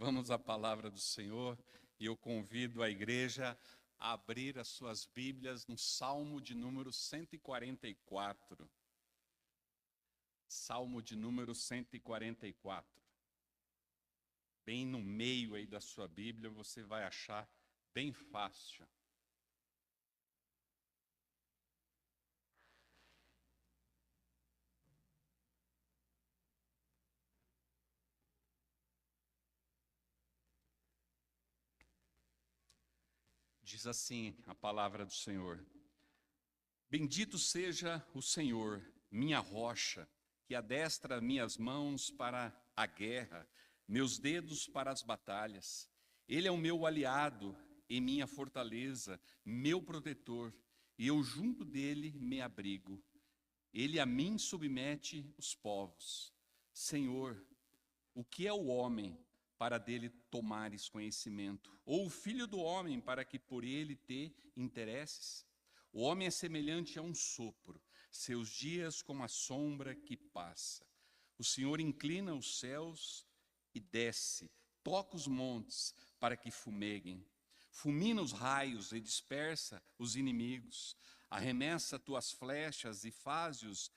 Vamos à palavra do Senhor e eu convido a igreja a abrir as suas Bíblias no Salmo de número 144. Salmo de número 144. Bem no meio aí da sua Bíblia, você vai achar bem fácil. Diz assim a palavra do Senhor: Bendito seja o Senhor, minha rocha, que adestra minhas mãos para a guerra, meus dedos para as batalhas. Ele é o meu aliado e minha fortaleza, meu protetor, e eu junto dele me abrigo. Ele a mim submete os povos. Senhor, o que é o homem para dele tomares conhecimento? Ou o filho do homem para que por ele te interesses? O homem é semelhante a um sopro, seus dias como a sombra que passa. O Senhor inclina os céus e desce, toca os montes para que fumeguem. Fulmina os raios e dispersa os inimigos. Arremessa tuas flechas e faze-os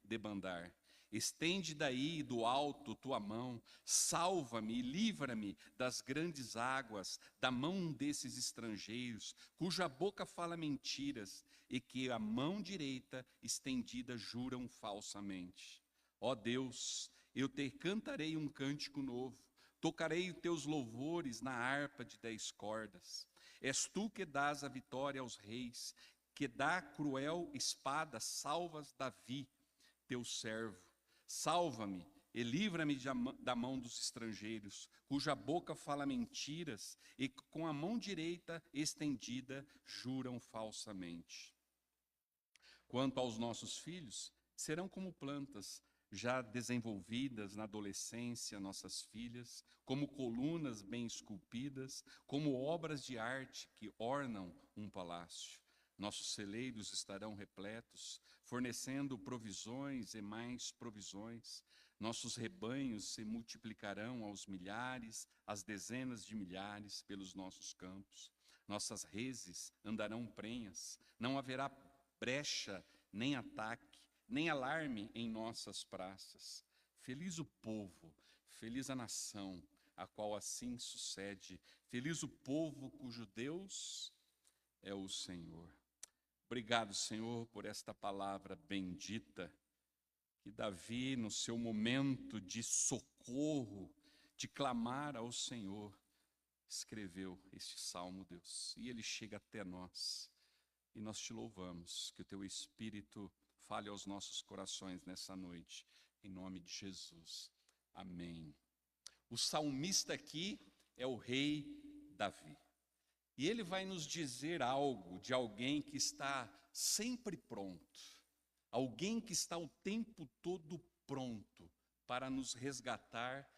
debandar. Estende daí do alto tua mão, salva-me e livra-me das grandes águas, da mão desses estrangeiros, cuja boca fala mentiras e que a mão direita estendida juram falsamente. Ó Deus, eu te cantarei um cântico novo, tocarei teus louvores na harpa de 10 cordas. És tu que dás a vitória aos reis, que dá cruel espada salvas Davi, teu servo. Salva-me e livra-me da mão dos estrangeiros, cuja boca fala mentiras e com a mão direita estendida juram falsamente. Quanto aos nossos filhos, serão como plantas já desenvolvidas na adolescência, nossas filhas, como colunas bem esculpidas, como obras de arte que ornam um palácio. Nossos celeiros estarão repletos, fornecendo provisões e mais provisões. Nossos rebanhos se multiplicarão aos milhares, às dezenas de milhares pelos nossos campos. Nossas reses andarão prenhas, não haverá brecha, nem ataque, nem alarme em nossas praças. Feliz o povo, feliz a nação, a qual assim sucede. Feliz o povo cujo Deus é o Senhor. Obrigado, Senhor, por esta palavra bendita, que Davi, no seu momento de socorro, de clamar ao Senhor, escreveu este salmo, Deus, e ele chega até nós. E nós te louvamos, que o teu Espírito fale aos nossos corações nessa noite, em nome de Jesus. Amém. O salmista aqui é o rei Davi. E ele vai nos dizer algo de alguém que está sempre pronto, alguém que está o tempo todo pronto para nos resgatar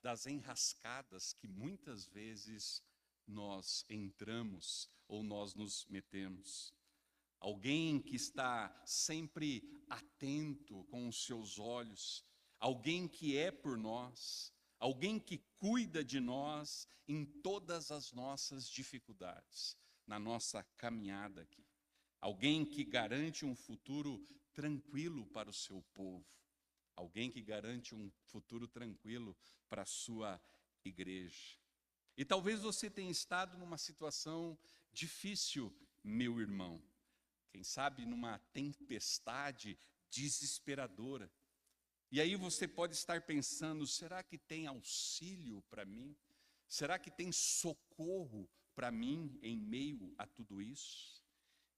das enrascadas que muitas vezes nós entramos ou nós nos metemos. Alguém que está sempre atento com os seus olhos, alguém que é por nós, alguém que cuida de nós em todas as nossas dificuldades, na nossa caminhada aqui. Alguém que garante um futuro tranquilo para o seu povo. Alguém que garante um futuro tranquilo para a sua igreja. E talvez você tenha estado numa situação difícil, meu irmão. Quem sabe numa tempestade desesperadora. E aí você pode estar pensando, será que tem auxílio para mim? Será que tem socorro para mim em meio a tudo isso?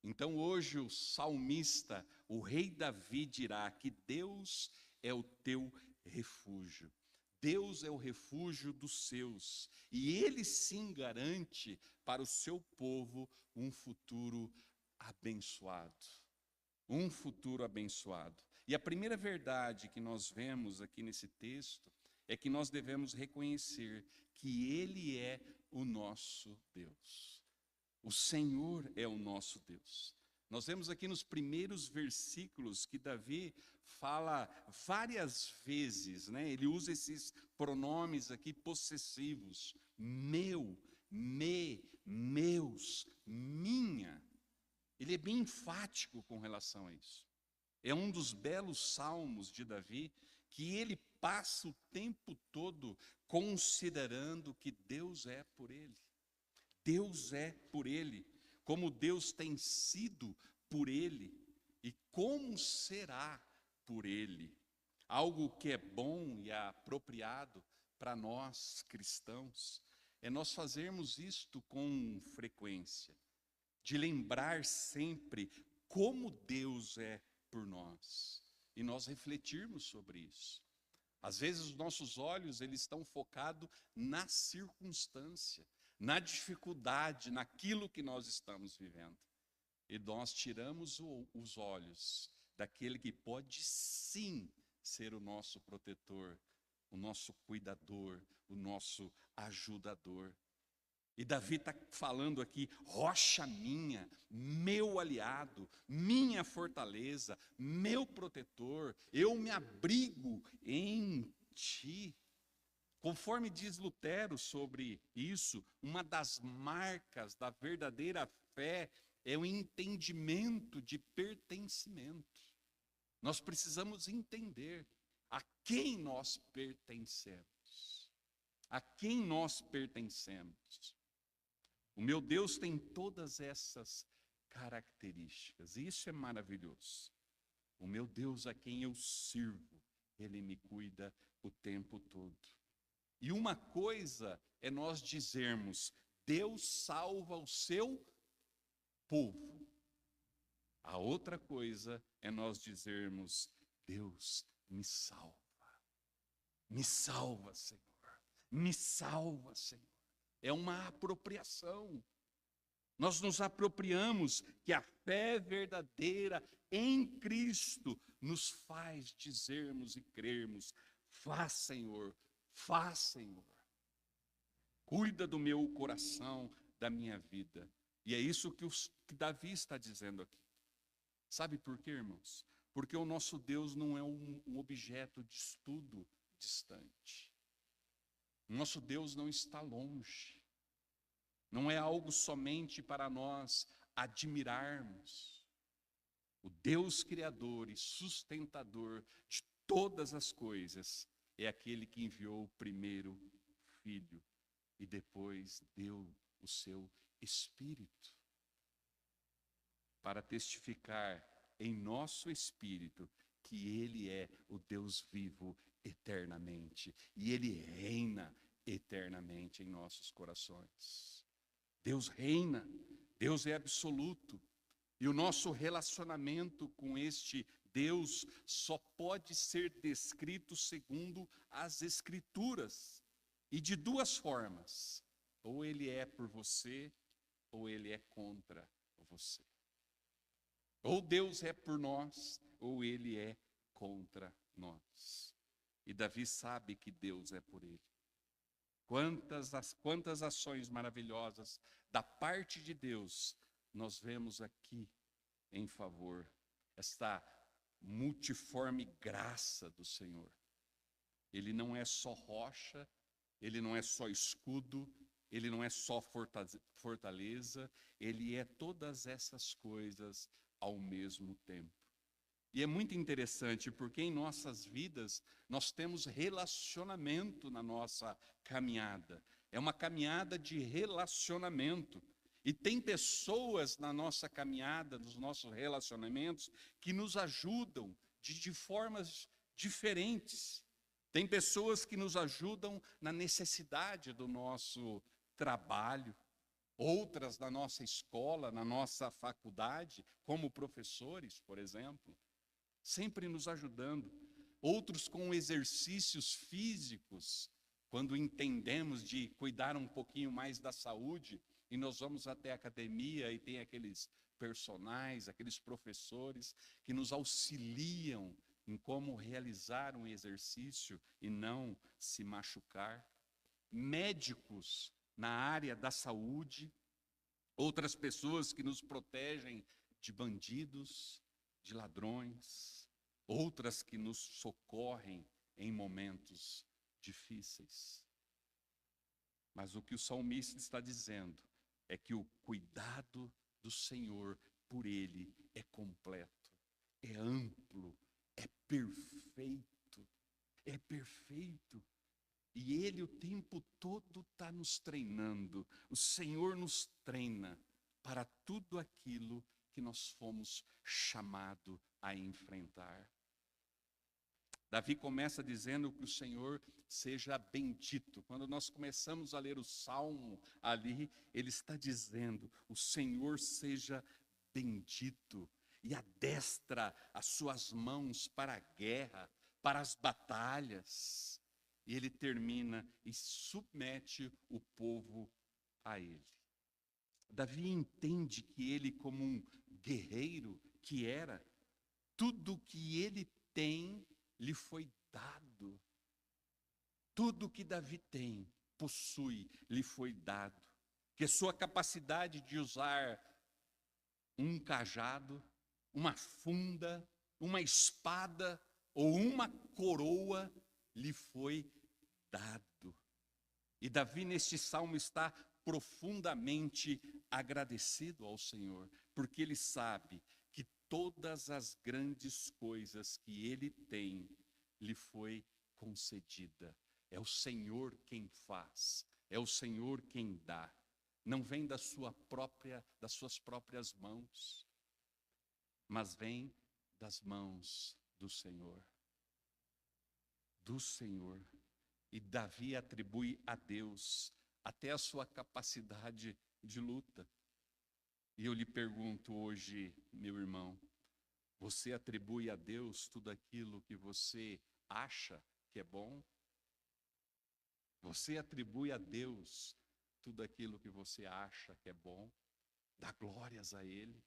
Então hoje o salmista, o rei Davi dirá que Deus é o teu refúgio. Deus é o refúgio dos seus. E Ele sim garante para o seu povo um futuro abençoado. Um futuro abençoado. E a primeira verdade que nós vemos aqui nesse texto é que nós devemos reconhecer que Ele é o nosso Deus. O Senhor é o nosso Deus. Nós vemos aqui nos primeiros versículos que Davi fala várias vezes, né? Ele usa esses pronomes aqui possessivos: meu, me, meus, minha. Ele é bem enfático com relação a isso. É um dos belos salmos de Davi, que ele passa o tempo todo considerando que Deus é por ele. Deus é por ele, como Deus tem sido por ele e como será por ele. Algo que é bom e apropriado para nós cristãos é nós fazermos isto com frequência, de lembrar sempre como Deus é por nós e nós refletirmos sobre isso. Às vezes os nossos olhos eles estão focados na circunstância, na dificuldade, naquilo que nós estamos vivendo. E nós tiramos os olhos daquele que pode sim ser o nosso protetor, o nosso cuidador, o nosso ajudador. E Davi está falando aqui: rocha minha, meu aliado, minha fortaleza, meu protetor, eu me abrigo em ti. Conforme diz Lutero sobre isso, uma das marcas da verdadeira fé é o entendimento de pertencimento. Nós precisamos entender a quem nós pertencemos. A quem nós pertencemos. O meu Deus tem todas essas características, e isso é maravilhoso. O meu Deus a quem eu sirvo, Ele me cuida o tempo todo. E uma coisa é nós dizermos: Deus salva o seu povo. A outra coisa é nós dizermos: Deus me salva. Me salva, Senhor. Me salva, Senhor. É uma apropriação. Nós nos apropriamos que a fé verdadeira em Cristo nos faz dizermos e crermos: faz, Senhor, faz, Senhor. Cuida do meu coração, da minha vida. E é isso que Davi está dizendo aqui. Sabe por quê, irmãos? Porque o nosso Deus não é um objeto de estudo distante. O nosso Deus não está longe. Não é algo somente para nós admirarmos. O Deus criador e sustentador de todas as coisas é aquele que enviou o primeiro filho e depois deu o seu Espírito para testificar em nosso espírito que Ele é o Deus vivo eternamente e Ele reina eternamente em nossos corações. Deus reina, Deus é absoluto, e o nosso relacionamento com este Deus só pode ser descrito segundo as Escrituras, e de duas formas: ou Ele é por você, ou Ele é contra você. Ou Deus é por nós, ou Ele é contra nós. E Davi sabe que Deus é por ele. Quantas ações maravilhosas da parte de Deus nós vemos aqui em favor, esta multiforme graça do Senhor. Ele não é só rocha, Ele não é só escudo, Ele não é só fortaleza, Ele é todas essas coisas ao mesmo tempo. E é muito interessante porque em nossas vidas nós temos relacionamento na nossa caminhada. É uma caminhada de relacionamento. E tem pessoas na nossa caminhada, nos nossos relacionamentos, que nos ajudam de formas diferentes. Tem pessoas que nos ajudam na necessidade do nosso trabalho, outras na nossa escola, na nossa faculdade, como professores, por exemplo, sempre nos ajudando. Outros com exercícios físicos, quando entendemos de cuidar um pouquinho mais da saúde, e nós vamos até a academia e tem aqueles personagens, aqueles professores que nos auxiliam em como realizar um exercício e não se machucar. Médicos na área da saúde, outras pessoas que nos protegem de bandidos, de ladrões. outras que nos socorrem em momentos difíceis. Mas o que o salmista está dizendo é que o cuidado do Senhor por ele é completo, é amplo, é perfeito, é perfeito. E Ele o tempo todo está nos treinando. O Senhor nos treina para tudo aquilo que nós fomos chamados a enfrentar. Davi começa dizendo que o Senhor seja bendito. Quando nós começamos a ler o Salmo ali, ele está dizendo, o Senhor seja bendito e adestra as suas mãos para a guerra, para as batalhas. E ele termina e submete o povo a ele. Davi entende que ele, como um guerreiro que era, tudo que ele tem lhe foi dado. Tudo que Davi tem, possui, lhe foi dado. Que sua capacidade de usar um cajado, uma funda, uma espada ou uma coroa lhe foi dado. E Davi neste salmo está profundamente agradecido ao Senhor, porque ele sabe que todas as grandes coisas que ele tem lhe foi concedida. É o Senhor quem faz, é o Senhor quem dá. Não vem das suas próprias mãos, mas vem das mãos do Senhor. Do Senhor. E Davi atribui a Deus até a sua capacidade de luta. E eu lhe pergunto hoje, meu irmão, você atribui a Deus tudo aquilo que você acha que é bom? Você atribui a Deus tudo aquilo que você acha que é bom? Dá glórias a Ele,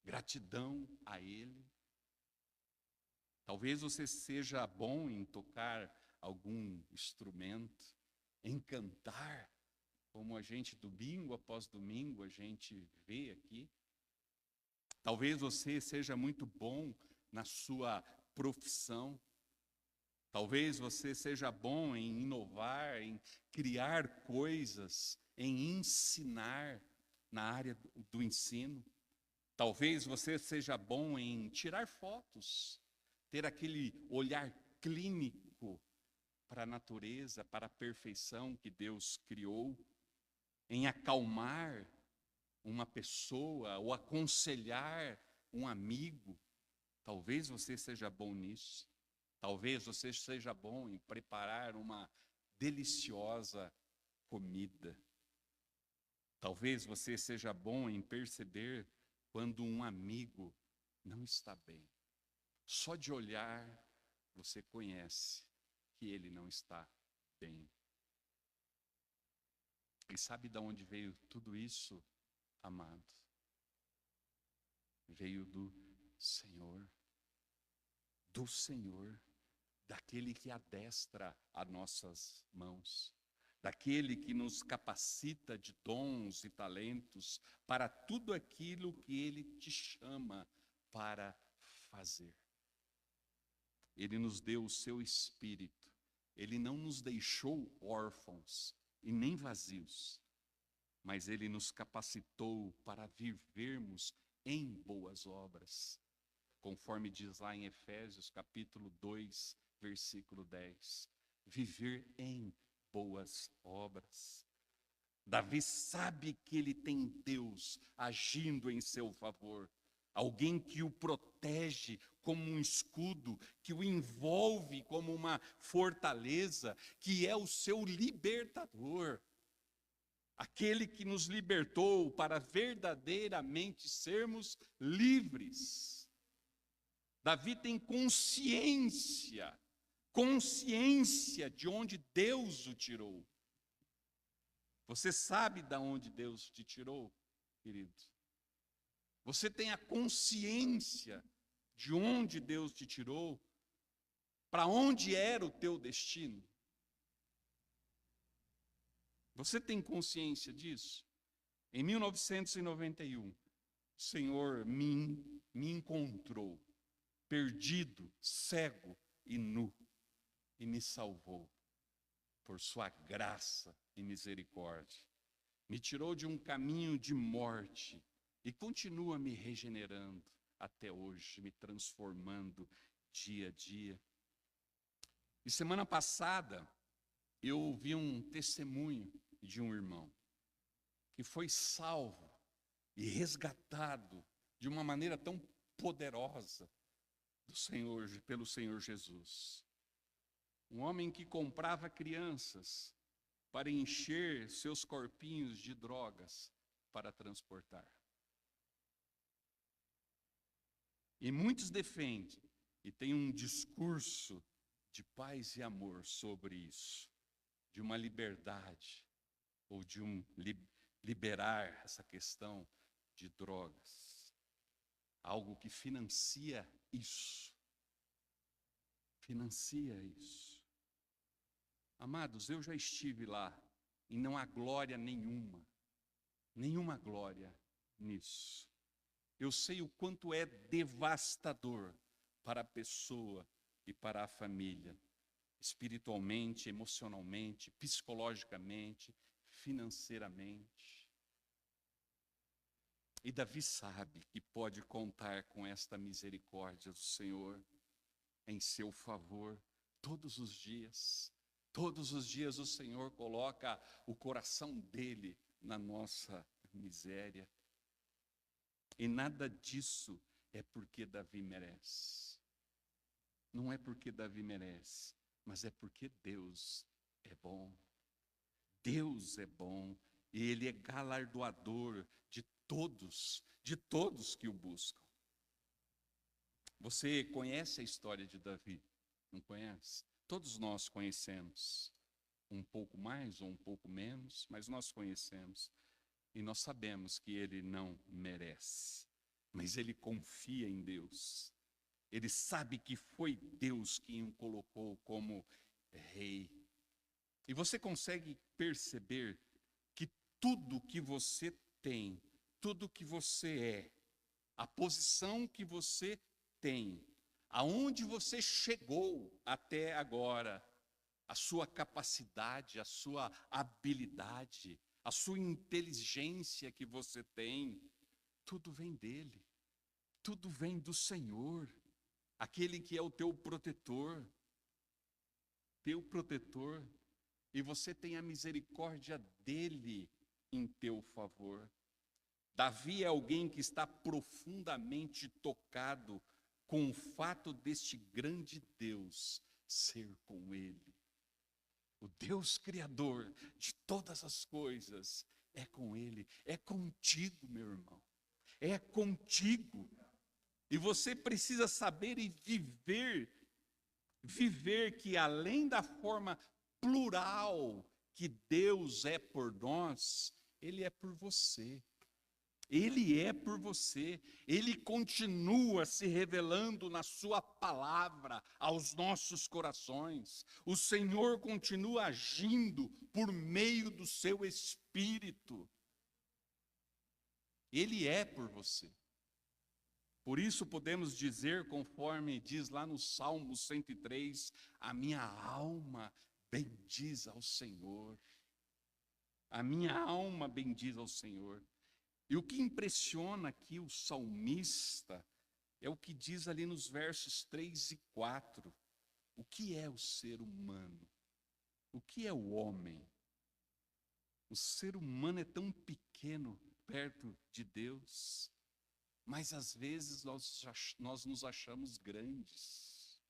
gratidão a Ele. Talvez você seja bom em tocar algum instrumento, em cantar, como a gente domingo após domingo a gente vê aqui. Talvez você seja muito bom na sua profissão. Talvez você seja bom em inovar, em criar coisas, em ensinar na área do ensino. Talvez você seja bom em tirar fotos, ter aquele olhar clínico para a natureza, para a perfeição que Deus criou, em acalmar uma pessoa ou aconselhar um amigo. Talvez você seja bom nisso. Talvez você seja bom em preparar uma deliciosa comida. Talvez você seja bom em perceber quando um amigo não está bem. Só de olhar, você conhece que ele não está bem. E sabe de onde veio tudo isso, amado? Veio do Senhor. Do Senhor. Daquele que adestra as nossas mãos. Daquele que nos capacita de dons e talentos para tudo aquilo que Ele te chama para fazer. Ele nos deu o seu Espírito. Ele não nos deixou órfãos e nem vazios, mas Ele nos capacitou para vivermos em boas obras, conforme diz lá em Efésios capítulo 2, versículo 10. Viver em boas obras. Davi sabe que ele tem Deus agindo em seu favor. Alguém que o protege como um escudo, que o envolve como uma fortaleza, que é o seu libertador. Aquele que nos libertou para verdadeiramente sermos livres. Davi tem consciência de onde Deus o tirou. Você sabe de onde Deus te tirou, querido? Você tem a consciência de onde Deus te tirou? Para onde era o teu destino? Você tem consciência disso? Em 1991, o Senhor me encontrou perdido, cego e nu, e me salvou por sua graça e misericórdia. Me tirou de um caminho de morte e continua me regenerando até hoje, me transformando dia a dia. E semana passada, eu ouvi um testemunho de um irmão que foi salvo e resgatado de uma maneira tão poderosa pelo Senhor Jesus. Um homem que comprava crianças para encher seus corpinhos de drogas para transportar. E muitos defendem e têm um discurso de paz e amor sobre isso, de uma liberdade, ou de liberar essa questão de drogas. Algo que financia isso. Financia isso. Amados, eu já estive lá e não há glória nenhuma glória nisso. Eu sei o quanto é devastador para a pessoa e para a família, espiritualmente, emocionalmente, psicologicamente, financeiramente. E Davi sabe que pode contar com esta misericórdia do Senhor em seu favor todos os dias. Todos os dias o Senhor coloca o coração dele na nossa miséria. E nada disso é porque Davi merece. Não é porque Davi merece, mas é porque Deus é bom. Deus é bom e Ele é galardoador de todos que o buscam. Você conhece a história de Davi? Não conhece? Todos nós conhecemos, um pouco mais ou um pouco menos, mas nós conhecemos. E nós sabemos que ele não merece, mas ele confia em Deus. Ele sabe que foi Deus quem o colocou como rei. E você consegue perceber que tudo que você tem, tudo que você é, a posição que você tem, aonde você chegou até agora, a sua capacidade, a sua habilidade, a sua inteligência que você tem, tudo vem dele, tudo vem do Senhor, aquele que é o teu protetor, e você tem a misericórdia dele em teu favor. Davi é alguém que está profundamente tocado com o fato deste grande Deus ser com ele. O Deus Criador de todas as coisas é com ele, é contigo, meu irmão, é contigo. E você precisa saber e viver que além da forma plural que Deus é por nós, Ele é por você. Ele é por você, Ele continua se revelando na sua palavra aos nossos corações. O Senhor continua agindo por meio do seu Espírito. Ele é por você. Por isso podemos dizer, conforme diz lá no Salmo 103, a minha alma bendiz ao Senhor. A minha alma bendiz ao Senhor. E o que impressiona aqui o salmista é o que diz ali nos versos 3 e 4. O que é o ser humano? O que é o homem? O ser humano é tão pequeno perto de Deus, mas às vezes nós nos achamos grandes.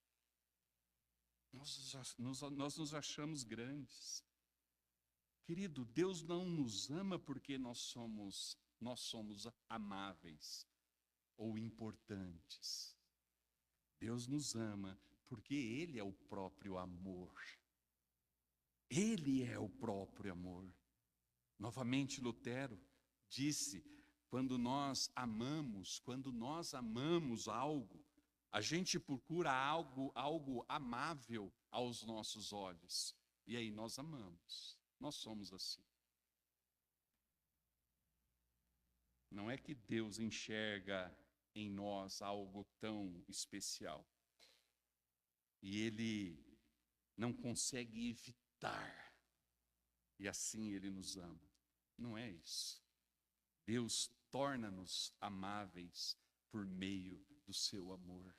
Nós nos achamos grandes. Querido, Deus não nos ama porque nós somos amáveis ou importantes. Deus nos ama porque Ele é o próprio amor. Ele é o próprio amor. Novamente, Lutero disse, quando nós amamos algo, a gente procura algo amável aos nossos olhos. E aí nós amamos. Nós somos assim. Não é que Deus enxerga em nós algo tão especial. E Ele não consegue evitar, e assim Ele nos ama. Não é isso. Deus torna-nos amáveis por meio do seu amor.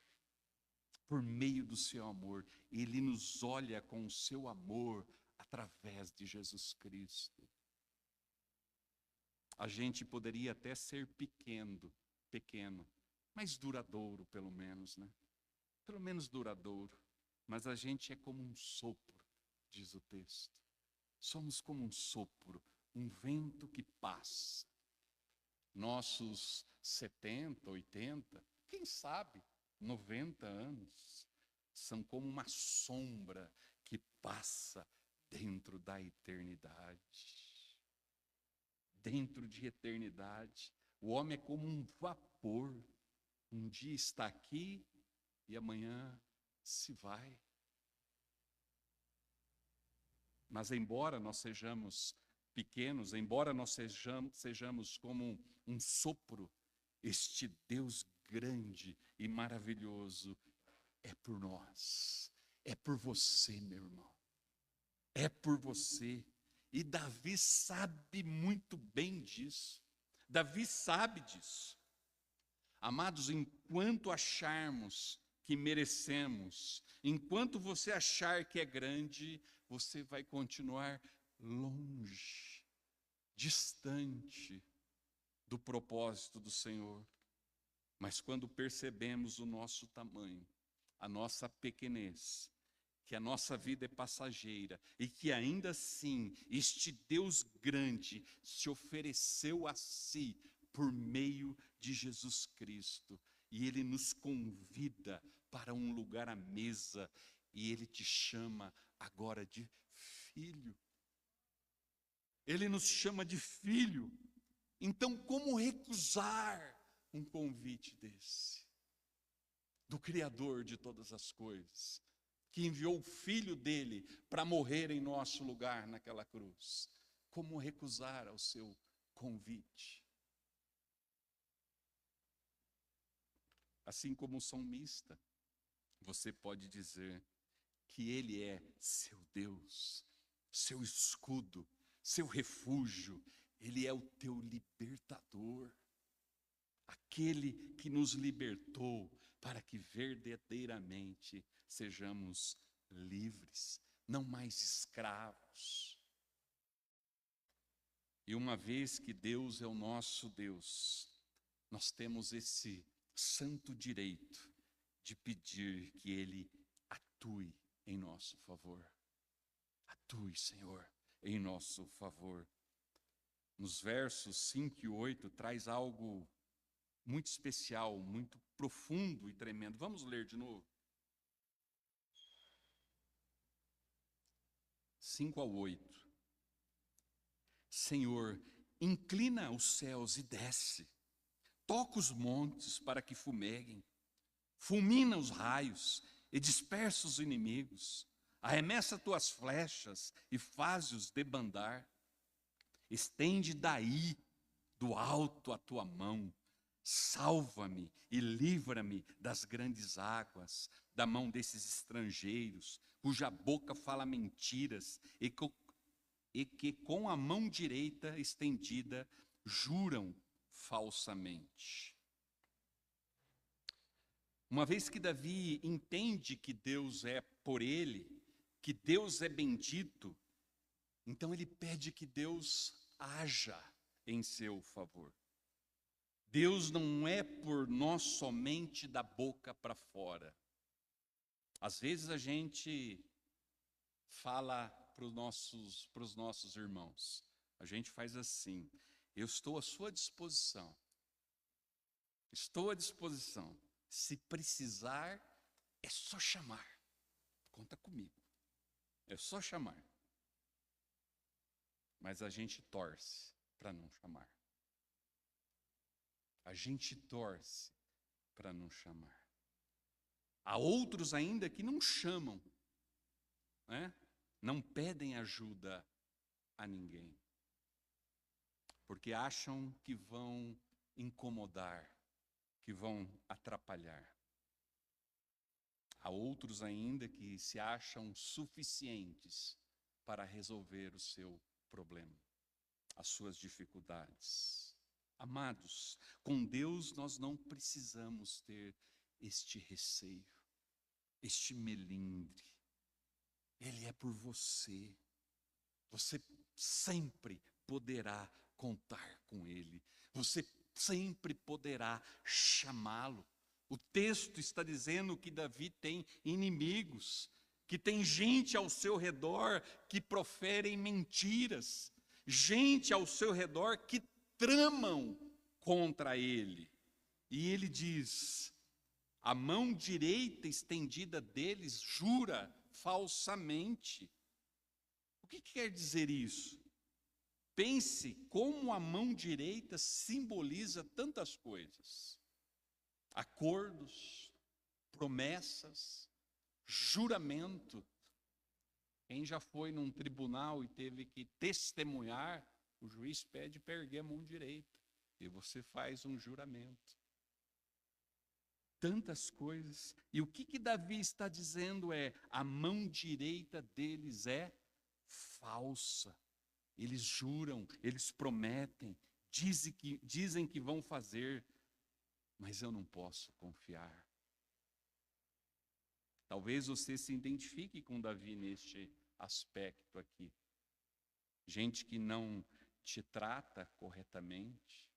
Por meio do seu amor, Ele nos olha com o seu amor através de Jesus Cristo. A gente poderia até ser pequeno, mas duradouro pelo menos, né? Pelo menos duradouro. Mas a gente é como um sopro, diz o texto. Somos como um sopro, um vento que passa. Nossos 70, 80, quem sabe 90 anos, são como uma sombra que passa dentro da eternidade. Dentro de eternidade. O homem é como um vapor. Um dia está aqui e amanhã se vai. Mas embora nós sejamos pequenos, embora nós sejamos como um sopro, este Deus grande e maravilhoso é por nós, é por você, meu irmão, é por você. E Davi sabe muito bem disso. Davi sabe disso. Amados, enquanto acharmos que merecemos, enquanto você achar que é grande, você vai continuar longe, distante do propósito do Senhor. Mas quando percebemos o nosso tamanho, a nossa pequenez, que a nossa vida é passageira e que ainda assim este Deus grande se ofereceu a si por meio de Jesus Cristo, e Ele nos convida para um lugar à mesa, e Ele te chama agora de filho. Ele nos chama de filho. Então, como recusar um convite desse? Do Criador de todas as coisas, que enviou o Filho dele para morrer em nosso lugar naquela cruz. Como recusar ao seu convite? Assim como o salmista, você pode dizer que Ele é seu Deus, seu escudo, seu refúgio. Ele é o teu libertador, aquele que nos libertou para que verdadeiramente sejamos livres, não mais escravos. E uma vez que Deus é o nosso Deus, nós temos esse santo direito de pedir que Ele atue em nosso favor. Atue, Senhor, em nosso favor. Nos versos 5 e 8 traz algo muito especial, muito profundo e tremendo. Vamos ler de novo. 5 a 8. Senhor, inclina os céus e desce. Toca os montes para que fumeguem. Fulmina os raios e dispersa os inimigos. Arremessa tuas flechas e faze-os debandar. Estende daí, do alto, a tua mão. Salva-me e livra-me das grandes águas, da mão desses estrangeiros, cuja boca fala mentiras e que com a mão direita estendida juram falsamente. Uma vez que Davi entende que Deus é por ele, que Deus é bendito, então ele pede que Deus haja em seu favor. Deus não é por nós somente da boca para fora. Às vezes a gente fala para os nossos irmãos, a gente faz assim: eu estou à sua disposição, estou à disposição, se precisar é só chamar, conta comigo, é só chamar. Mas a gente torce para não chamar. A gente torce para não chamar. Há outros ainda que não chamam, né? Não pedem ajuda a ninguém, porque acham que vão incomodar, que vão atrapalhar. Há outros ainda que se acham suficientes para resolver o seu problema, as suas dificuldades. Amados, com Deus nós não precisamos ter este receio, este melindre. Ele é por você. Você sempre poderá contar com Ele. Você sempre poderá chamá-lo. O texto está dizendo que Davi tem inimigos, que tem gente ao seu redor que proferem mentiras, gente ao seu redor que tramam contra ele. E ele diz: a mão direita estendida deles jura falsamente. O que quer dizer isso? Pense como a mão direita simboliza tantas coisas: acordos, promessas, juramento. Quem já foi num tribunal e teve que testemunhar, o juiz pede para erguer a mão direita e você faz um juramento. Tantas coisas. E o que Davi está dizendo é: a mão direita deles é falsa. Eles juram, eles prometem, dizem que vão fazer, mas eu não posso confiar. Talvez você se identifique com Davi neste aspecto aqui. Gente que não te trata corretamente.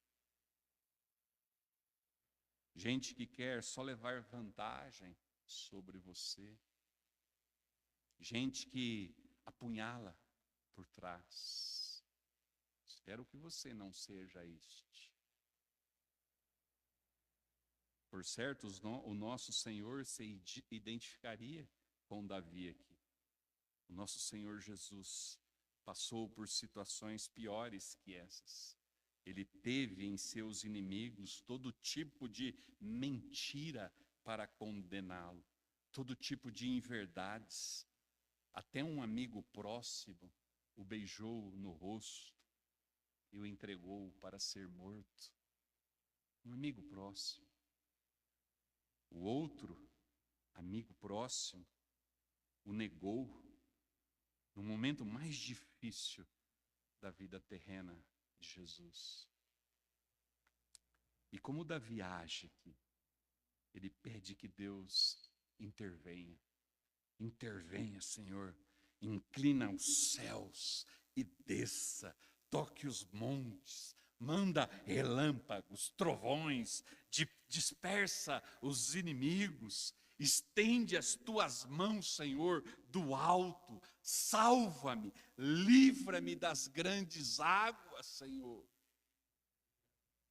Gente que quer só levar vantagem sobre você. Gente que apunhala por trás. Espero que você não seja este. Por certo, o nosso Senhor se identificaria com Davi aqui. O nosso Senhor Jesus passou por situações piores que essas. Ele teve em seus inimigos todo tipo de mentira para condená-lo, todo tipo de inverdades. Até um amigo próximo o beijou no rosto e o entregou para ser morto. Um amigo próximo. O outro amigo próximo o negou no momento mais difícil da vida terrena de Jesus. E como Davi age aqui? Ele pede que Deus intervenha. Intervenha, Senhor. Inclina os céus e desça. Toque os montes. Manda relâmpagos, trovões. Dispersa os inimigos. Estende as tuas mãos, Senhor, do alto. Salva-me, livra-me das grandes águas, Senhor.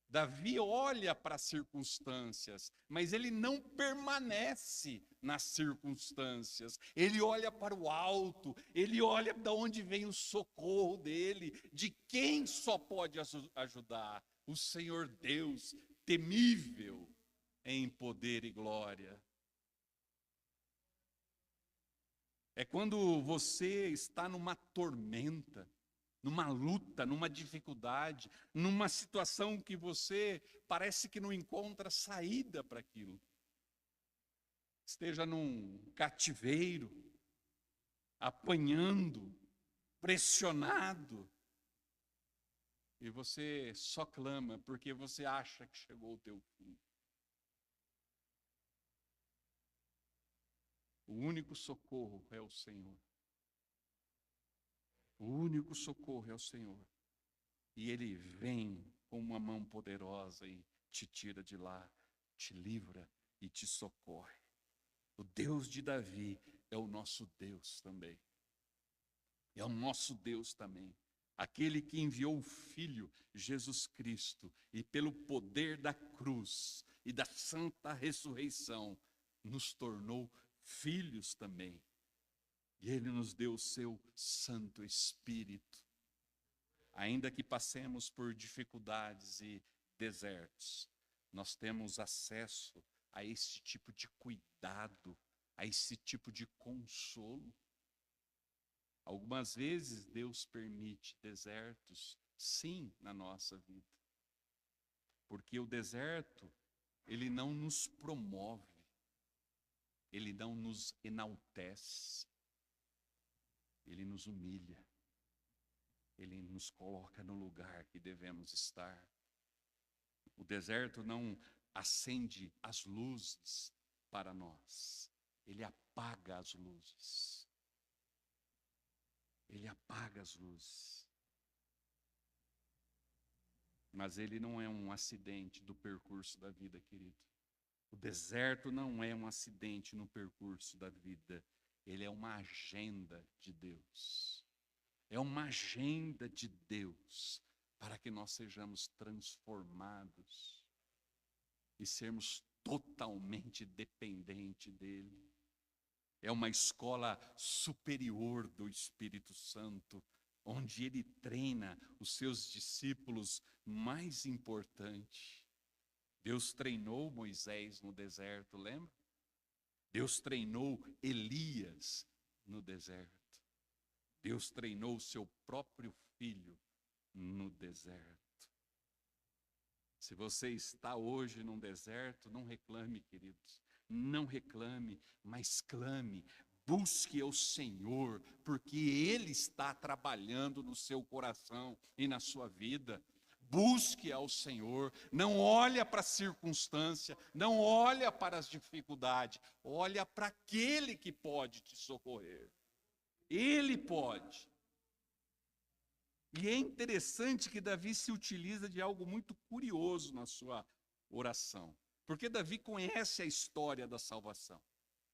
Davi olha para as circunstâncias, mas ele não permanece nas circunstâncias. Ele olha para o alto, ele olha de onde vem o socorro dele, de quem só pode ajudar. O Senhor Deus, temível em poder e glória. É quando você está numa tormenta, numa luta, numa dificuldade, numa situação que você parece que não encontra saída para aquilo. Esteja num cativeiro, apanhando, pressionado, e você só clama porque você acha que chegou o teu fim. O único socorro é o Senhor. O único socorro é o Senhor. E Ele vem com uma mão poderosa e te tira de lá, te livra e te socorre. O Deus de Davi é o nosso Deus também. É o nosso Deus também. Aquele que enviou o Filho, Jesus Cristo, e pelo poder da cruz e da santa ressurreição, nos tornou filhos também. E Ele nos deu o seu Santo Espírito. Ainda que passemos por dificuldades e desertos, nós temos acesso a esse tipo de cuidado, a esse tipo de consolo. Algumas vezes Deus permite desertos, sim, na nossa vida. Porque o deserto Ele não nos promove, Ele não nos enaltece, Ele nos humilha, Ele nos coloca no lugar que devemos estar. O deserto não acende as luzes para nós, Ele apaga as luzes. Ele apaga as luzes. Mas ele não é um acidente do percurso da vida, querido. O deserto não é um acidente no percurso da vida. Ele é uma agenda de Deus. É uma agenda de Deus para que nós sejamos transformados e sermos totalmente dependentes dele. É uma escola superior do Espírito Santo, onde ele treina os seus discípulos mais importantes. Deus treinou Moisés no deserto, lembra? Deus treinou Elias no deserto. Deus treinou o seu próprio filho no deserto. Se você está hoje num deserto, não reclame, queridos. Não reclame, mas clame. Busque ao Senhor, porque Ele está trabalhando no seu coração e na sua vida. Busque ao Senhor, não olha para a circunstância, não olha para as dificuldades, olha para aquele que pode te socorrer. Ele pode. E é interessante que Davi se utiliza de algo muito curioso na sua oração, porque Davi conhece a história da salvação.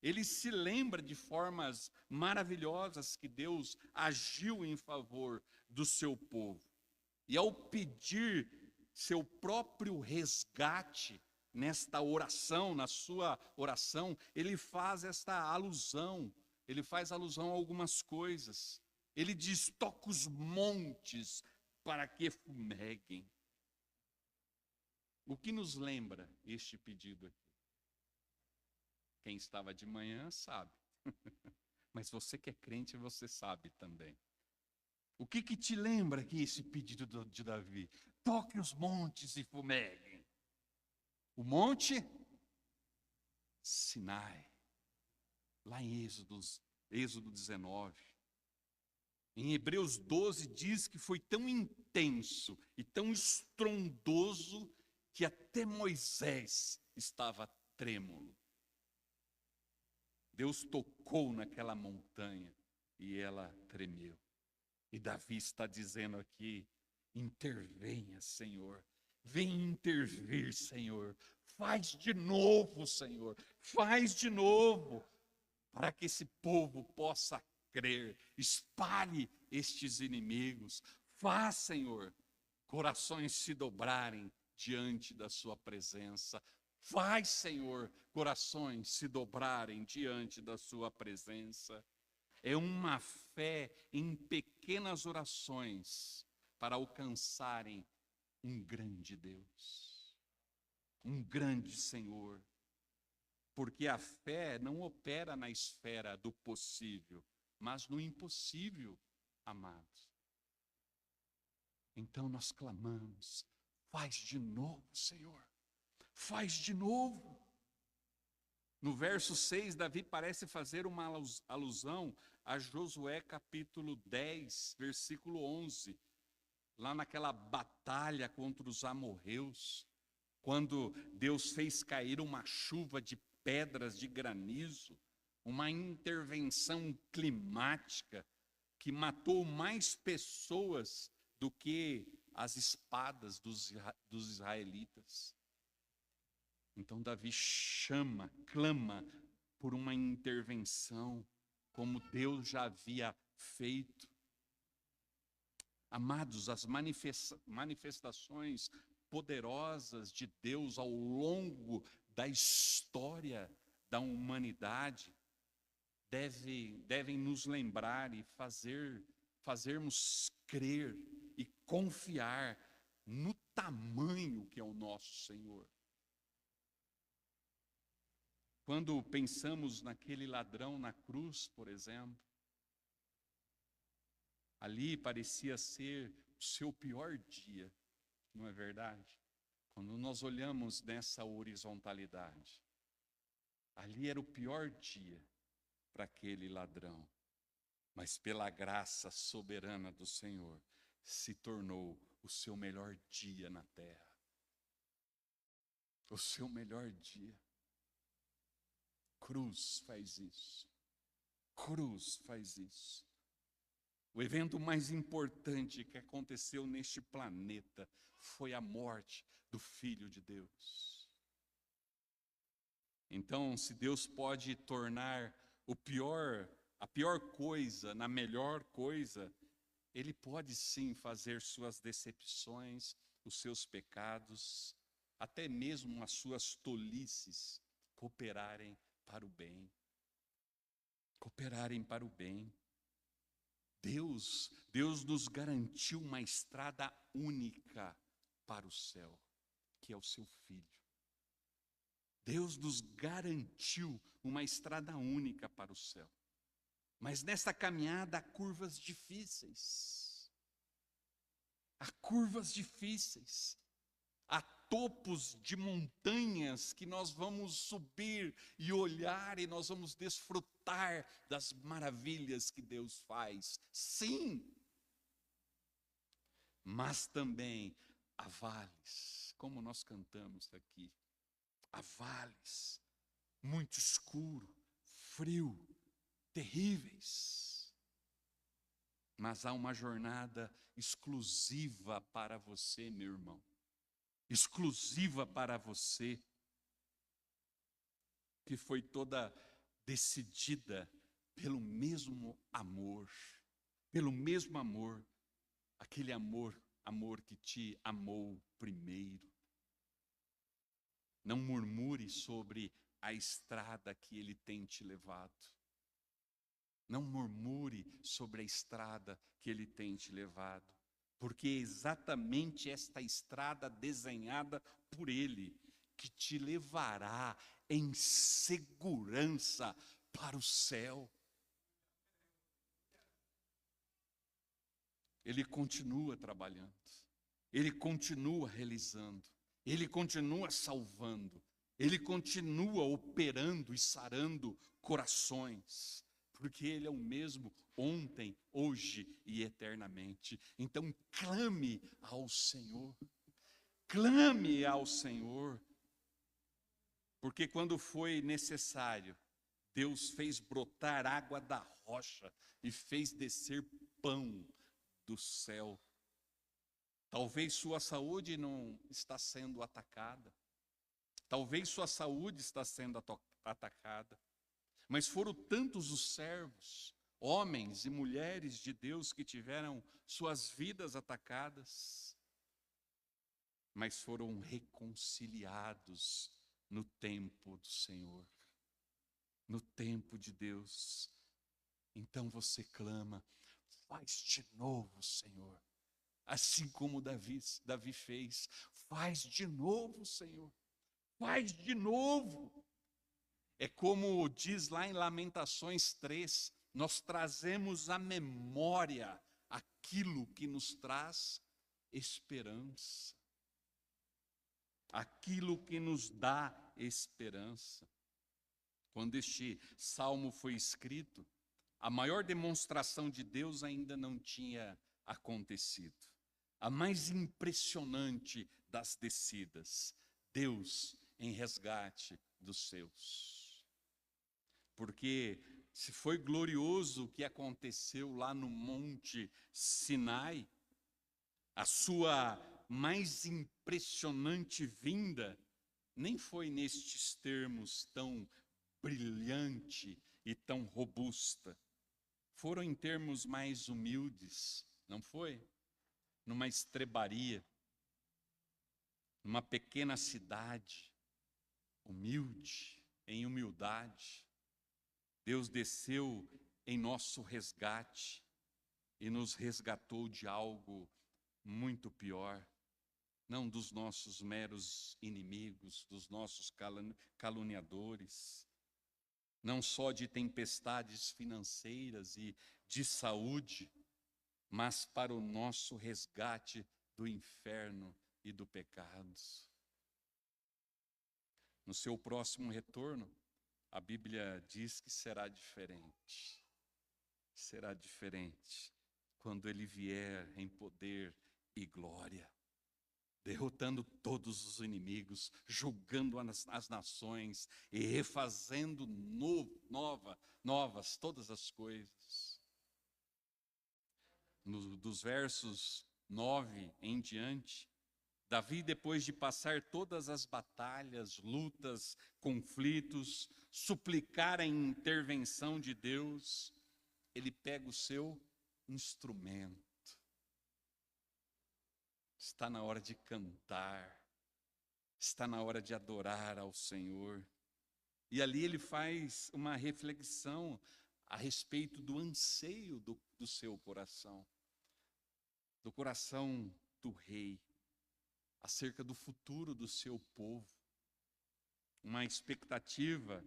Ele se lembra de formas maravilhosas que Deus agiu em favor do seu povo. E ao pedir seu próprio resgate nesta oração, na sua oração, ele faz esta alusão, ele faz alusão a algumas coisas. Ele diz: toca os montes para que fumeguem. O que nos lembra este pedido aqui? Quem estava de manhã sabe. Mas você que é crente, você sabe também. O que te lembra aqui esse pedido de Davi? Toque os montes e fumeguem. O monte Sinai, lá em Êxodo 19. Em Hebreus 12 diz que foi tão intenso e tão estrondoso que até Moisés estava trêmulo. Deus tocou naquela montanha e ela tremeu. E Davi está dizendo aqui: intervenha, Senhor. Vem intervir, Senhor. Faz de novo, Senhor. Faz de novo, para que esse povo possa crer. Espalhe estes inimigos. Faz, Senhor, corações se dobrarem diante da sua presença. Faz, Senhor, corações se dobrarem diante da sua presença. É uma fé em pequenas orações para alcançarem um grande Deus, um grande Senhor. Porque a fé não opera na esfera do possível, mas no impossível, amados. Então nós clamamos: faz de novo, Senhor, faz de novo. No verso 6, Davi parece fazer uma alusão a Josué capítulo 10, versículo 11, lá naquela batalha contra os amorreus, quando Deus fez cair uma chuva de pedras de granizo, uma intervenção climática que matou mais pessoas do que as espadas dos israelitas. Então Davi clama por uma intervenção, como Deus já havia feito. Amados, as manifestações poderosas de Deus ao longo da história da humanidade devem nos lembrar e fazermos crer e confiar no tamanho que é o nosso Senhor. Quando pensamos naquele ladrão na cruz, por exemplo, ali parecia ser o seu pior dia, não é verdade? Quando nós olhamos nessa horizontalidade, ali era o pior dia para aquele ladrão, mas pela graça soberana do Senhor, se tornou o seu melhor dia na terra. O seu melhor dia. Cruz faz isso. Cruz faz isso. O evento mais importante que aconteceu neste planeta foi a morte do Filho de Deus. Então, se Deus pode tornar a pior coisa na melhor coisa, Ele pode sim fazer suas decepções, os seus pecados, até mesmo as suas tolices, cooperarem para o bem. Cooperarem para o bem. Deus nos garantiu uma estrada única para o céu, que é o seu Filho. Deus nos garantiu uma estrada única para o céu. Mas nessa caminhada há curvas difíceis. Há curvas difíceis. Há topos de montanhas que nós vamos subir e olhar e nós vamos desfrutar das maravilhas que Deus faz. Sim. Mas também há vales, como nós cantamos aqui. Há vales muito escuro, frio, terríveis. Mas há uma jornada exclusiva para você, meu irmão. Exclusiva para você, que foi toda decidida pelo mesmo amor, aquele amor que te amou primeiro. Não murmure sobre a estrada que Ele tem te levado. Não murmure sobre a estrada que Ele tem te levado. Porque é exatamente esta estrada desenhada por Ele que te levará em segurança para o céu. Ele continua trabalhando. Ele continua realizando. Ele continua salvando, Ele continua operando e sarando corações, porque Ele é o mesmo ontem, hoje e eternamente. Então clame ao Senhor, porque quando foi necessário, Deus fez brotar água da rocha e fez descer pão do céu. Talvez sua saúde não está sendo atacada. Talvez sua saúde está sendo atacada. Mas foram tantos os servos, homens e mulheres de Deus que tiveram suas vidas atacadas, mas foram reconciliados no tempo do Senhor, no tempo de Deus. Então você clama, faz de novo, Senhor. Assim como Davi fez, faz de novo, Senhor, faz de novo. É como diz lá em Lamentações 3, nós trazemos à memória aquilo que nos traz esperança, aquilo que nos dá esperança. Quando este salmo foi escrito, a maior demonstração de Deus ainda não tinha acontecido. A mais impressionante das descidas, Deus em resgate dos seus. Porque se foi glorioso o que aconteceu lá no Monte Sinai, a sua mais impressionante vinda nem foi nestes termos tão brilhante e tão robusta. Foram em termos mais humildes, não foi? Numa estrebaria, numa pequena cidade, humilde, em humildade. Deus desceu em nosso resgate e nos resgatou de algo muito pior, não dos nossos meros inimigos, dos nossos caluniadores, não só de tempestades financeiras e de saúde, mas para o nosso resgate do inferno e do pecado. No seu próximo retorno, a Bíblia diz que será diferente. Será diferente quando ele vier em poder e glória, derrotando todos os inimigos, julgando as nações e refazendo novas todas as coisas. Dos versos 9 em diante, Davi, depois de passar todas as batalhas, lutas, conflitos, suplicar a intervenção de Deus, ele pega o seu instrumento. Está na hora de cantar, está na hora de adorar ao Senhor. E ali ele faz uma reflexão a respeito do anseio do seu coração, do coração do rei, acerca do futuro do seu povo, uma expectativa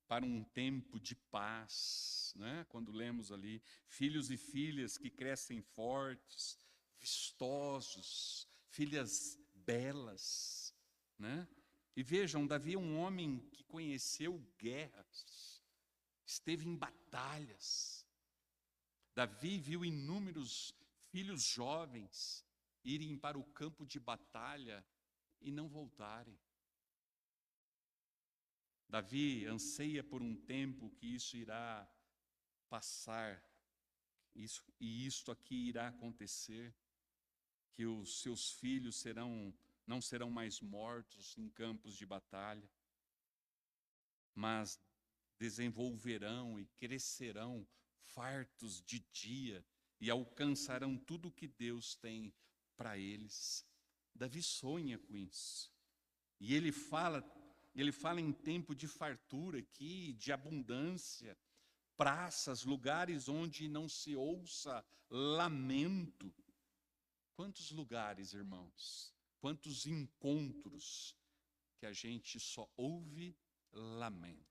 para um tempo de paz, né? Quando lemos ali, filhos e filhas que crescem fortes, vistosos, filhas belas, né? E vejam, Davi é um homem que conheceu guerras, esteve em batalhas. Davi viu inúmeros filhos jovens irem para o campo de batalha e não voltarem. Davi anseia por um tempo que isso irá passar, e isto aqui irá acontecer, que os seus filhos não serão mais mortos em campos de batalha, mas desenvolverão e crescerão fartos de dia e alcançarão tudo o que Deus tem para eles. Davi sonha com isso. E ele fala em tempo de fartura aqui, de abundância, praças, lugares onde não se ouça lamento. Quantos lugares, irmãos, quantos encontros que a gente só ouve lamento.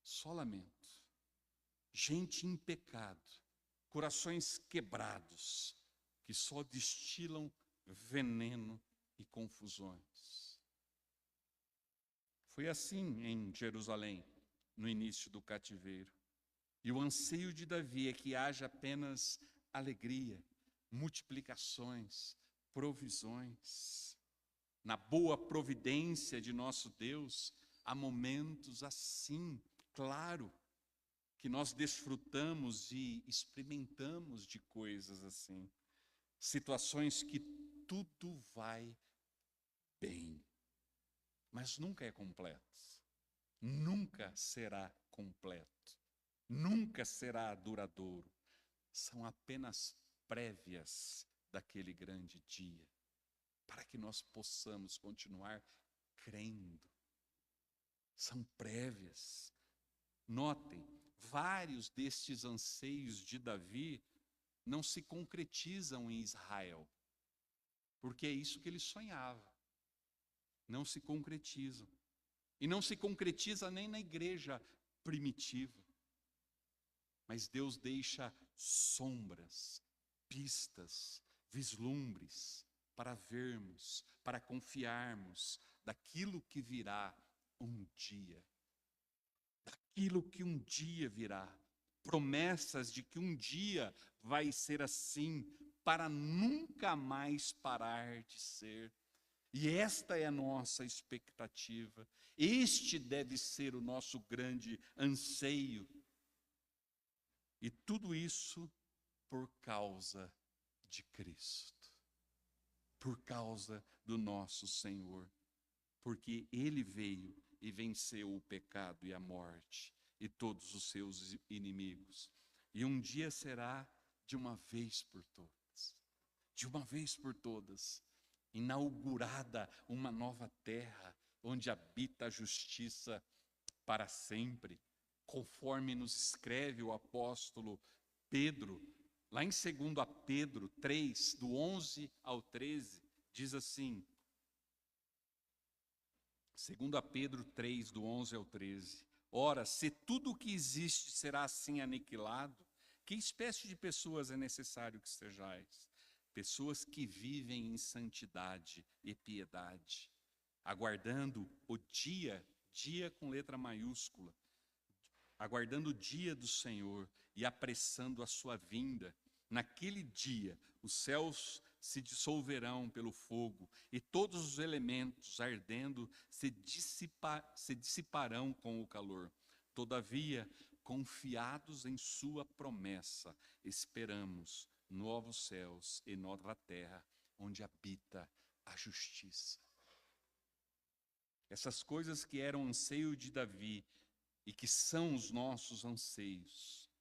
Só lamento. Gente em pecado, corações quebrados, que só destilam veneno e confusões. Foi assim em Jerusalém, no início do cativeiro. E o anseio de Davi é que haja apenas alegria, multiplicações, provisões. Na boa providência de nosso Deus, há momentos assim, claro, que nós desfrutamos e experimentamos de coisas assim. Situações que tudo vai bem, mas nunca é completo. Nunca será completo. Nunca será duradouro. São apenas prévias daquele grande dia, para que nós possamos continuar crendo. São prévias. Notem, vários destes anseios de Davi não se concretizam em Israel, porque é isso que ele sonhava. Não se concretizam. E não se concretiza nem na igreja primitiva. Mas Deus deixa sombras, pistas, vislumbres para vermos, para confiarmos daquilo que virá um dia. Daquilo que um dia virá. Promessas de que um dia vai ser assim, para nunca mais parar de ser. E esta é a nossa expectativa. Este deve ser o nosso grande anseio. E tudo isso por causa de Cristo. Por causa do nosso Senhor. Porque Ele veio e venceu o pecado e a morte e todos os seus inimigos. E um dia será de uma vez por todas. De uma vez por todas. Inaugurada uma nova terra, onde habita a justiça para sempre, conforme nos escreve o apóstolo Pedro, lá em 2 Pedro 3, do 11 ao 13, diz assim, 2 Pedro 3, do 11 ao 13, ora, se tudo o que existe será assim aniquilado, que espécie de pessoas é necessário que sejais? Pessoas que vivem em santidade e piedade. aguardando o dia com letra maiúscula, aguardando o dia do Senhor e apressando a sua vinda. Naquele dia, os céus se dissolverão pelo fogo e todos os elementos ardendo se dissiparão com o calor. Todavia, confiados em sua promessa, esperamos novos céus e nova terra, onde habita a justiça. Essas coisas que eram anseio de Davi e que são os nossos anseios,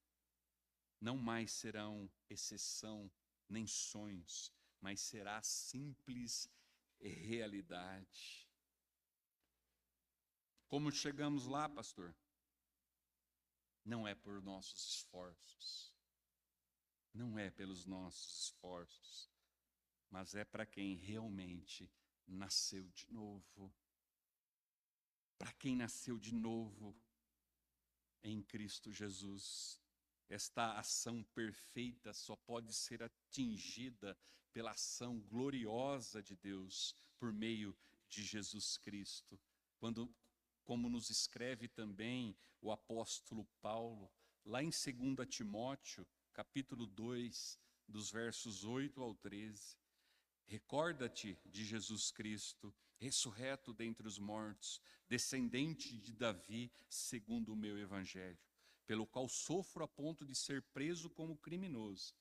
não mais serão exceção nem sonhos, mas será simples realidade. Como chegamos lá, pastor? Não é por nossos esforços, não é pelos nossos esforços, mas é para quem realmente nasceu de novo. Para quem nasceu de novo em Cristo Jesus. Esta ação perfeita só pode ser atingida pela ação gloriosa de Deus por meio de Jesus Cristo. Como nos escreve também o apóstolo Paulo, lá em 2 Timóteo, capítulo 2, dos versos 8 ao 13. Recorda-te de Jesus Cristo, ressurreto dentre os mortos, descendente de Davi, segundo o meu evangelho, pelo qual sofro a ponto de ser preso como criminoso.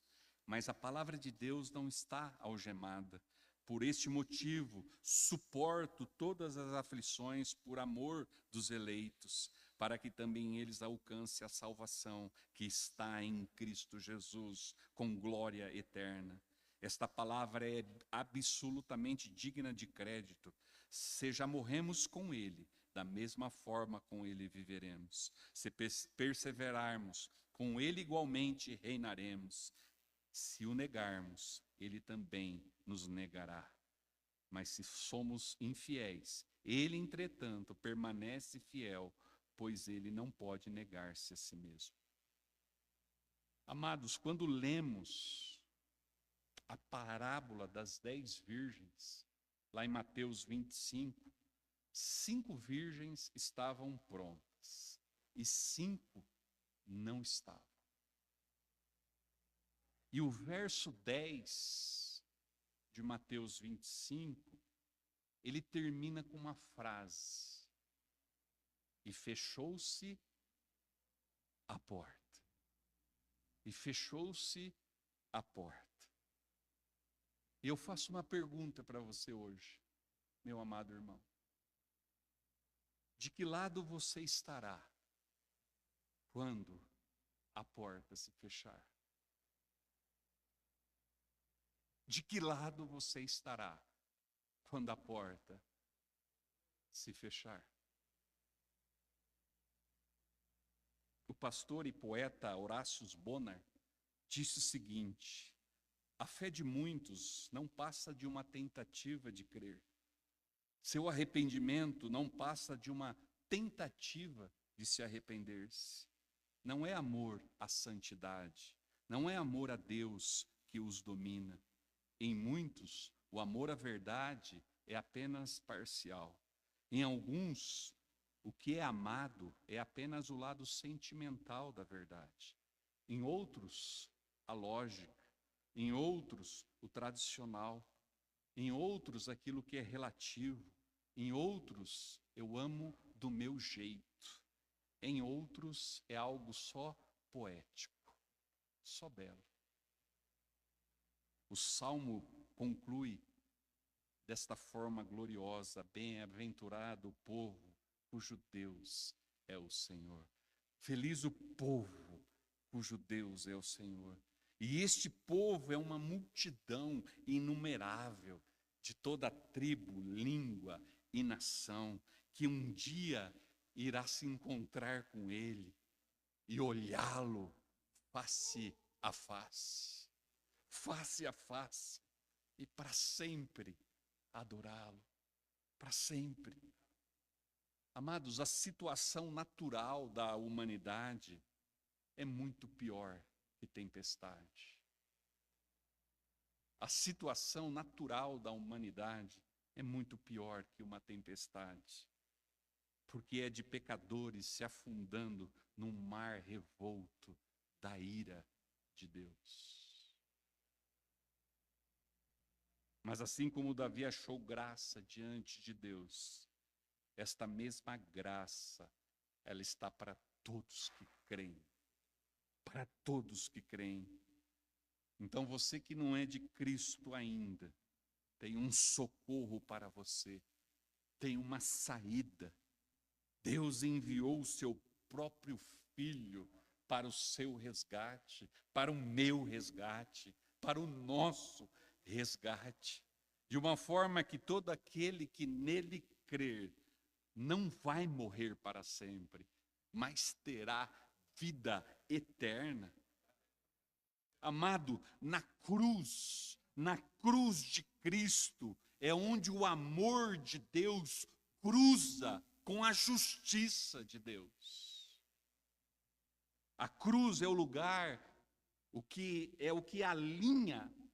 Mas a palavra de Deus não está algemada. Por este motivo, suporto todas as aflições por amor dos eleitos, para que também eles alcancem a salvação que está em Cristo Jesus, com glória eterna. Esta palavra é absolutamente digna de crédito. Se já morremos com Ele, da mesma forma com Ele viveremos. Se perseverarmos, com Ele igualmente reinaremos. Se o negarmos, Ele também nos negará. Mas se somos infiéis, Ele, entretanto, permanece fiel, pois Ele não pode negar-se a si mesmo. Amados, quando lemos a parábola das 10 virgens, lá em Mateus 25, 5 virgens estavam prontas e 5 não estavam. E o verso 10 de Mateus 25, ele termina com uma frase: e fechou-se a porta. E fechou-se a porta. E eu faço uma pergunta para você hoje, meu amado irmão. De que lado você estará quando a porta se fechar? De que lado você estará quando a porta se fechar? O pastor e poeta Horácio Bonar disse o seguinte: a fé de muitos não passa de uma tentativa de crer. Seu arrependimento não passa de uma tentativa de se arrepender-se. Não é amor à santidade, não é amor a Deus que os domina. Em muitos, o amor à verdade é apenas parcial. Em alguns, o que é amado é apenas o lado sentimental da verdade. Em outros, a lógica. Em outros, o tradicional. Em outros, aquilo que é relativo. Em outros, eu amo do meu jeito. Em outros, é algo só poético, só belo. O Salmo conclui desta forma gloriosa: bem-aventurado o povo cujo Deus é o Senhor. Feliz o povo cujo Deus é o Senhor. E este povo é uma multidão inumerável de toda tribo, língua e nação, que um dia irá se encontrar com Ele e olhá-lo face a face, e para sempre adorá-lo, para sempre. Amados, a situação natural da humanidade é muito pior que tempestade. A situação natural da humanidade é muito pior que uma tempestade, porque é de pecadores se afundando num mar revolto da ira de Deus. Mas assim como Davi achou graça diante de Deus, esta mesma graça, ela está para todos que creem. Para todos que creem. Então você que não é de Cristo ainda, tem um socorro para você, tem uma saída. Deus enviou o seu próprio Filho para o seu resgate, para o meu resgate, para o nosso resgate, de uma forma que todo aquele que nele crer não vai morrer para sempre, mas terá vida eterna. Amado, na cruz de Cristo, é onde o amor de Deus cruza com a justiça de Deus. A cruz é o lugar, o que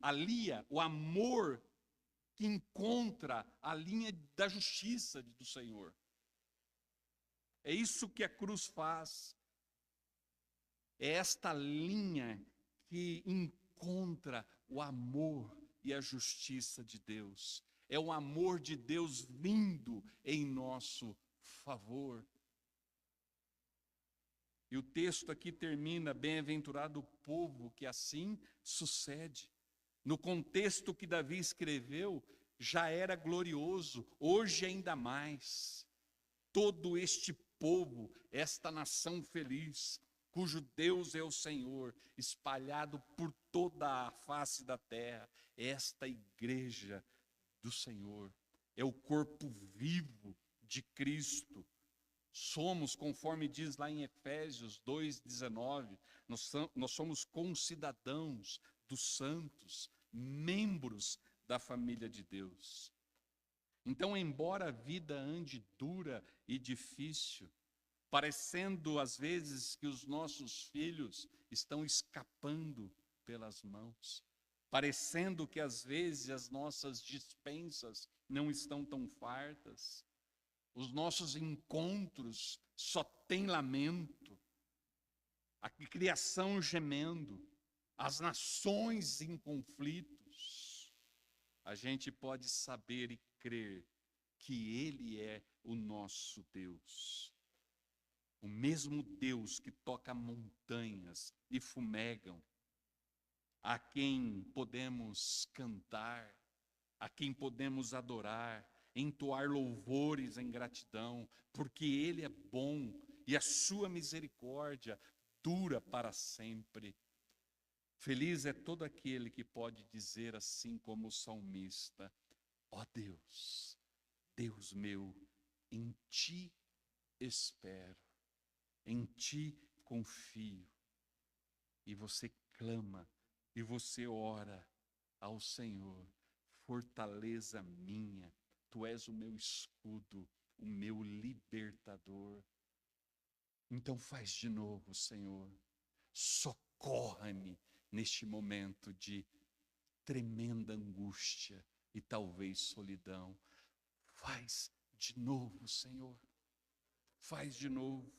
alia o amor que encontra a linha da justiça do Senhor. É isso que a cruz faz. É esta linha que encontra o amor e a justiça de Deus. É o amor de Deus vindo em nosso favor. E o texto aqui termina: bem-aventurado o povo que assim sucede. No contexto que Davi escreveu, já era glorioso, hoje ainda mais. Todo este povo, esta nação feliz, cujo Deus é o Senhor, espalhado por toda a face da terra, esta igreja do Senhor, é o corpo vivo de Cristo. Somos, conforme diz lá em Efésios 2,19, nós somos concidadãos dos santos, membros da família de Deus. Então, embora a vida ande dura e difícil, parecendo às vezes que os nossos filhos estão escapando pelas mãos, parecendo que às vezes as nossas despensas não estão tão fartas, os nossos encontros só têm lamento, a criação gemendo, as nações em conflitos, a gente pode saber e crer que Ele é o nosso Deus. O mesmo Deus que toca montanhas e fumegam, a quem podemos cantar, a quem podemos adorar, entoar louvores em gratidão, porque Ele é bom e a sua misericórdia dura para sempre. Feliz é todo aquele que pode dizer assim como o salmista: ó Deus, Deus meu, em Ti espero, em Ti confio. E você clama, e você ora ao Senhor: fortaleza minha, Tu és o meu escudo, o meu libertador. Então faz de novo, Senhor, socorra-me neste momento de tremenda angústia e talvez solidão. Faz de novo, Senhor, faz de novo.